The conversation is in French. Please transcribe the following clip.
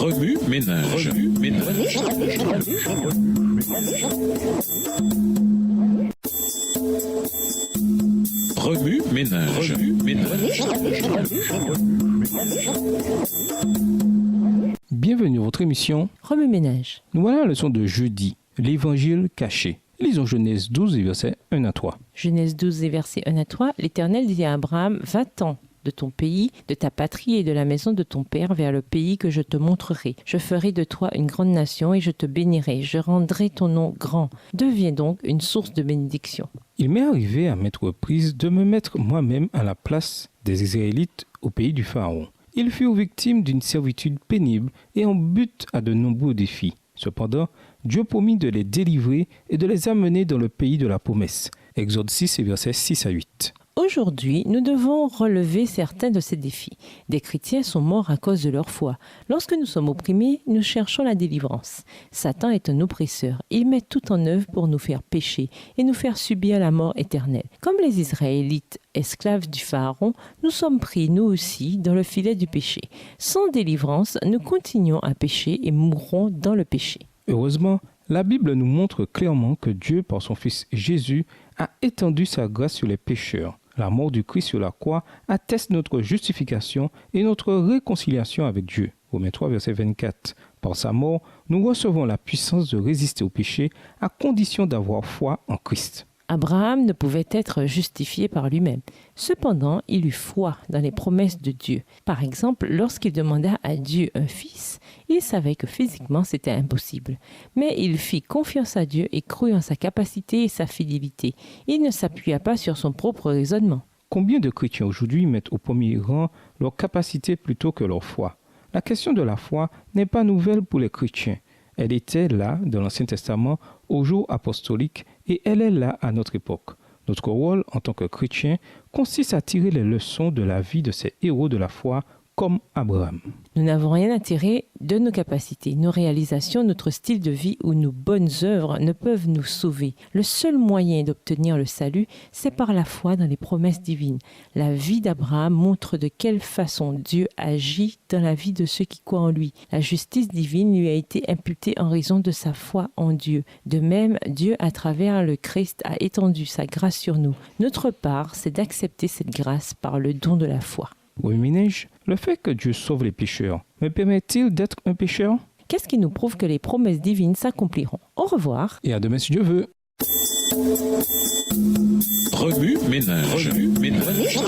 Remue ménage. Remue ménage. Bienvenue à votre émission Remue ménage. Nous voilà à la leçon de jeudi, l'évangile caché. Lisons Genèse 12 et versets 1 à 3. Genèse 12 et versets 1 à 3. L'Éternel dit à Abraham, va-t'en de ton pays, de ta patrie et de la maison de ton père vers le pays que je te montrerai. Je ferai de toi une grande nation et je te bénirai. Je rendrai ton nom grand. Deviens donc une source de bénédiction. Il m'est arrivé à maintes reprises de me mettre moi-même à la place des Israélites au pays du Pharaon. Ils furent victimes d'une servitude pénible et en butte à de nombreux défis. Cependant, Dieu promit de les délivrer et de les amener dans le pays de la promesse. Exode 6 et versets 6 à 8. Aujourd'hui, nous devons relever certains de ces défis. Des chrétiens sont morts à cause de leur foi. Lorsque nous sommes opprimés, nous cherchons la délivrance. Satan est un oppresseur. Il met tout en œuvre pour nous faire pécher et nous faire subir la mort éternelle. Comme les Israélites, esclaves du Pharaon, nous sommes pris, nous aussi, dans le filet du péché. Sans délivrance, nous continuons à pécher et mourrons dans le péché. Heureusement, la Bible nous montre clairement que Dieu, par son Fils Jésus, a étendu sa grâce sur les pécheurs. La mort du Christ sur la croix atteste notre justification et notre réconciliation avec Dieu. Romains 3, verset 24. Par sa mort, nous recevons la puissance de résister au péché à condition d'avoir foi en Christ. Abraham ne pouvait être justifié par lui-même. Cependant, il eut foi dans les promesses de Dieu. Par exemple, lorsqu'il demanda à Dieu un fils, il savait que physiquement c'était impossible. Mais il fit confiance à Dieu et crut en sa capacité et sa fidélité. Il ne s'appuya pas sur son propre raisonnement. Combien de chrétiens aujourd'hui mettent au premier rang leur capacité plutôt que leur foi? La question de la foi n'est pas nouvelle pour les chrétiens. Elle était là dans l'Ancien Testament au jour apostolique et elle est là à notre époque. Notre rôle en tant que chrétien consiste à tirer les leçons de la vie de ces héros de la foi comme Abraham. Nous n'avons rien à tirer de nos capacités, nos réalisations, notre style de vie ou nos bonnes œuvres ne peuvent nous sauver. Le seul moyen d'obtenir le salut, c'est par la foi dans les promesses divines. La vie d'Abraham montre de quelle façon Dieu agit dans la vie de ceux qui croient en lui. La justice divine lui a été imputée en raison de sa foi en Dieu. De même, Dieu, à travers le Christ, a étendu sa grâce sur nous. Notre part, c'est d'accepter cette grâce par le don de la foi. Oui, ménage, le fait que Dieu sauve les pécheurs me permet-il d'être un pécheur? Qu'est-ce qui nous prouve que les promesses divines s'accompliront? Au revoir. Et à demain si Dieu veut. Remue ménage. Remue ménage.